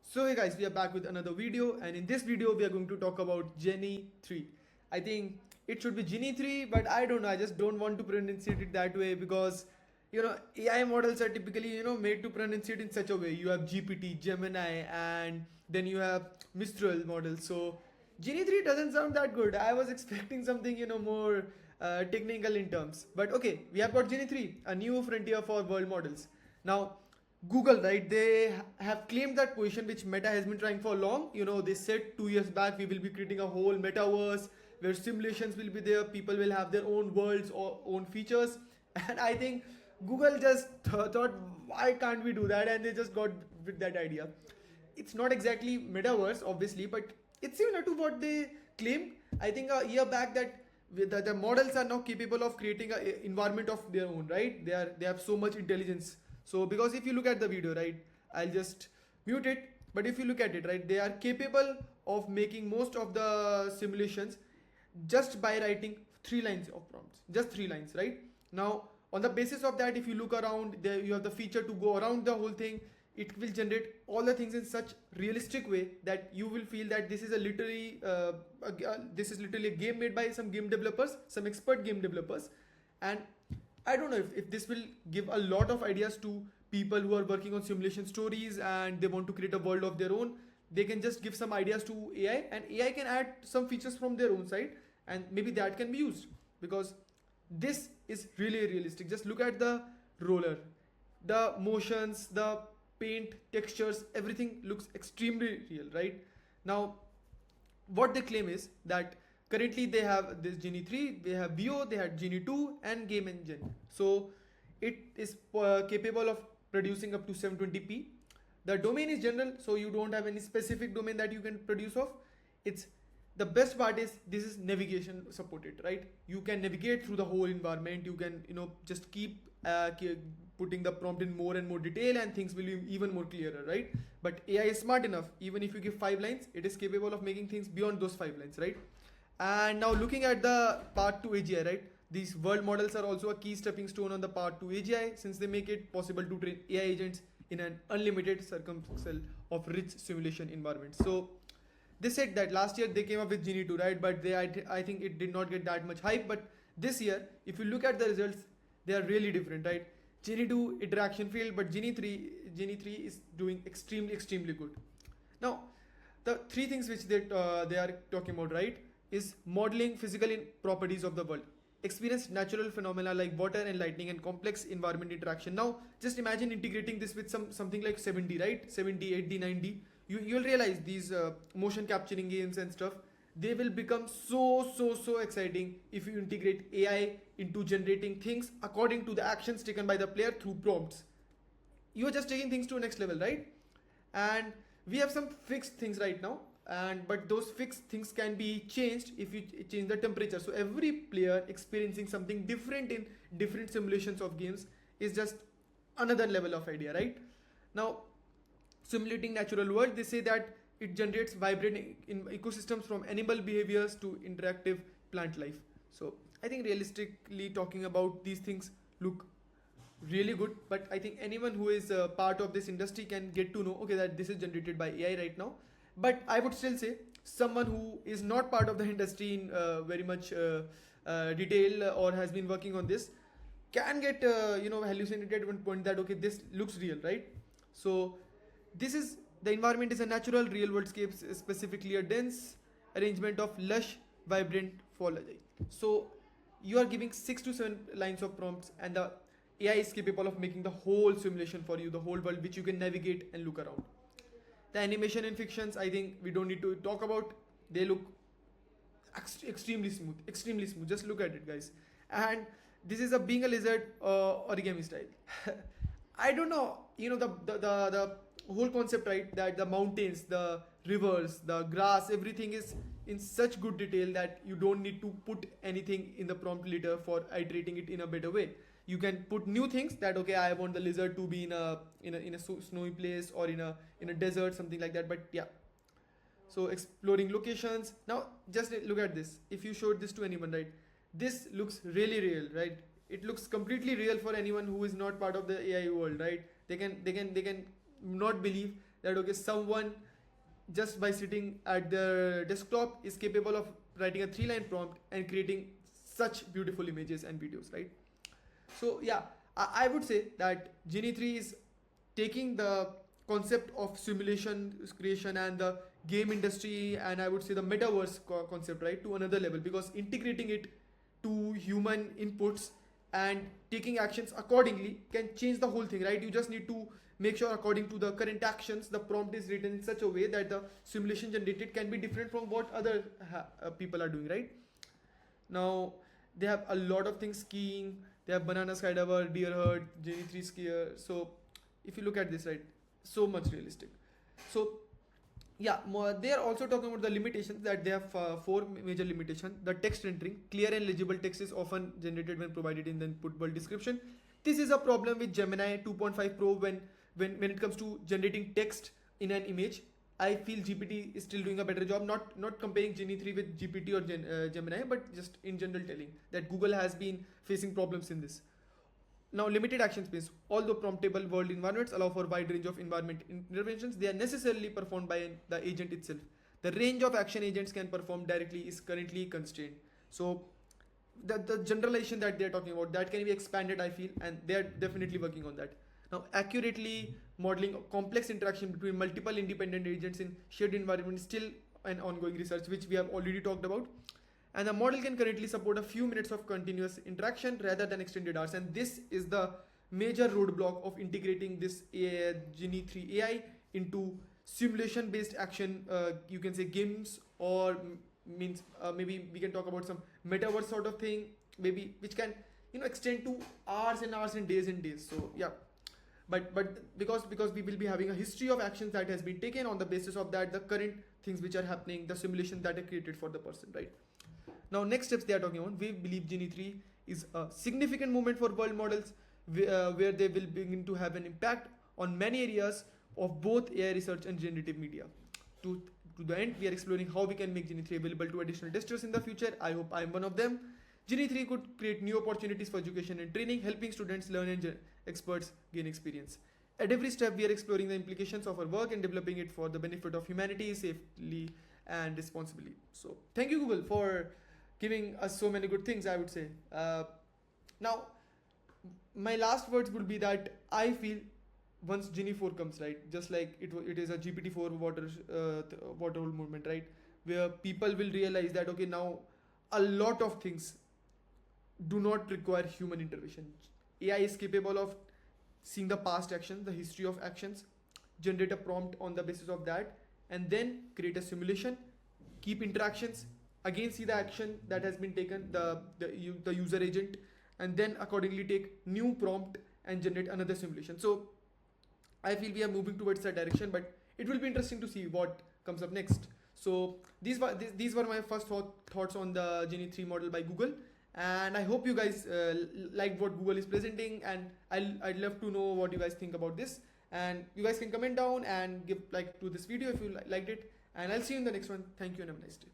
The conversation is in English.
So hey guys, we are back with another video, and in this video we are going to talk about Genie 3. I think it should be Genie 3, but I don't know, I just don't want to pronounce it that way because AI models are typically made to pronounce it in such a way. You have GPT, Gemini, and then you have Mistral models. So Genie 3 doesn't sound that good. I was expecting something more technical in terms. But okay, we have got Genie 3, a new frontier for world models. Now Google, right? They have claimed that position which Meta has been trying for long. They said 2 years back we will be creating a whole metaverse where simulations will be there, people will have their own worlds or own features, and I think Google just thought, why can't we do that? And they just got with that idea. It's not exactly metaverse, obviously, but it's similar to what they claimed. I think a year back that the models are now capable of creating an environment of their own, right? They have so much intelligence. So because if you look at the video, right, I'll just mute it. But if you look at it, right, they are capable of making most of the simulations just by writing 3 lines of prompts, just 3 lines, right? Now on the basis of that, if you look around there, you have the feature to go around the whole thing. It will generate all the things in such realistic way that you will feel that this is this is literally a game made by some game developers, some expert game developers. And I don't know if this will give a lot of ideas to people who are working on simulation stories and they want to create a world of their own. They can just give some ideas to AI, and AI can add some features from their own side, and maybe that can be used because this is really realistic. Just look at the roller, the motions, the paint, textures, everything looks extremely real, right? Now, what they claim is that currently they have this Genie 3, they have Veo, they had Genie 2, and Game Engine. So it is capable of producing up to 720p. The domain is general, so you don't have any specific domain that you can produce of. It's the best part is this is navigation supported, right? You can navigate through the whole environment. You can just keep putting the prompt in more and more detail, and things will be even more clearer, right? But AI is smart enough. Even if you give 5 lines, it is capable of making things beyond those 5 lines, right? And now looking at the part 2 AGI, right? These world models are also a key stepping stone on the part 2 AGI, since they make it possible to train AI agents in an unlimited circumference of rich simulation environments. So they said that last year they came up with Genie 2, right? But I think it did not get that much hype. But this year, if you look at the results, they are really different, right? Genie 2 interaction field, but Genie 3 is doing extremely good. Now, the three things which they are talking about, right, is modeling physical properties of the world, experience natural phenomena like water and lightning, and complex environment interaction. Now just imagine integrating this with something like 70, right? 70, 80, 90. You'll realize these motion capturing games and stuff, they will become so exciting if you integrate AI into generating things according to the actions taken by the player through prompts. You are just taking things to a next level, right? And we have some fixed things right now, and but those fixed things can be changed if you change the temperature. So every player experiencing something different in different simulations of games is just another level of idea, right? Now, simulating natural world, they say that it generates vibrant in ecosystems from animal behaviors to interactive plant life. So I think realistically talking about, these things look really good. But I think anyone who is part of this industry can get to know, okay, that this is generated by AI right now. But I would still say someone who is not part of the industry in very much detail or has been working on this can get hallucinated at one point that okay, this looks real, right? So this is the environment is a natural real world scape, specifically a dense arrangement of lush vibrant foliage. So you are giving 6 to 7 lines of prompts, and the AI is capable of making the whole simulation for you, the whole world which you can navigate and look around. The animation in fictions, I think we don't need to talk about. They look extremely smooth. Just look at it, guys. And this is a being a lizard origami style. I don't know, the whole concept, right? That the mountains, the rivers, the grass, everything is in such good detail that you don't need to put anything in the prompt later for iterating it in a better way. You can put new things that okay, I want the lizard to be in a snowy place or in a desert, something like that. But yeah, so exploring locations. Now just look at this. If you showed this to anyone, right, this looks really real, right? It looks completely real for anyone who is not part of the AI world, right? They can not believe that okay, someone just by sitting at their desktop is capable of writing a 3-line prompt and creating such beautiful images and videos, right? So yeah, I would say that Genie 3 is taking the concept of simulation creation and the game industry, and I would say the metaverse concept, right, to another level, because integrating it to human inputs and taking actions accordingly can change the whole thing, right? You just need to make sure according to the current actions the prompt is written in such a way that the simulation generated can be different from what other people are doing, right? Now they have a lot of things skiing. They have banana skydiver, deer herd, Genie 3 skier. So if you look at this, right, so much realistic. So yeah, they are also talking about the limitations, that they have four major limitations. The text entering, clear and legible text is often generated when provided in the inputable description. This is a problem with Gemini 2.5 Pro when it comes to generating text in an image. I feel GPT is still doing a better job. Not comparing Genie 3 with GPT or Gemini, but just in general telling that Google has been facing problems in this. Now, limited action space. Although promptable world environments allow for a wide range of environment interventions, they are necessarily performed by the agent itself. The range of action agents can perform directly is currently constrained. So, the generalization that they're talking about, that can be expanded, I feel, and they're definitely working on that. Now, accurately modeling a complex interaction between multiple independent agents in shared environment is still an ongoing research, which we have already talked about. And the model can currently support a few minutes of continuous interaction rather than extended hours. And this is the major roadblock of integrating this Genie 3 AI into simulation-based action. You can say games, or means maybe we can talk about some metaverse sort of thing, maybe which can extend to hours and hours and days. So yeah, but because we will be having a history of actions that has been taken, on the basis of that the current things which are happening, the simulation that are created for the person, right? Now, next steps they are talking about. We believe Genie 3 is a significant movement for world models, where they will begin to have an impact on many areas of both AI research and generative media. To, to the end, we are exploring how we can make Genie 3 available to additional testers in the future. I hope I am one of them. Genie 3 could create new opportunities for education and training, helping students learn and experts gain experience. At every step, we are exploring the implications of our work and developing it for the benefit of humanity safely and responsibly. So, thank you, Google, for giving us so many good things, I would say. Now, my last words would be that I feel once Genie 4 comes, right, just like it is a GPT-4 waterhole movement, right, where people will realize that okay, now a lot of things do not require human intervention. AI is capable of seeing the past actions, the history of actions, generate a prompt on the basis of that, and then create a simulation, keep interactions, again see the action that has been taken, the user agent, and then accordingly take new prompt and generate another simulation. So I feel we are moving towards that direction, but it will be interesting to see what comes up next. So these were my first thoughts on the Genie 3 model by Google, and I hope you guys liked what Google is presenting, and I'd love to know what you guys think about this. And you guys can comment down and give like to this video if you liked it, and I'll see you in the next one. Thank you and have a nice day.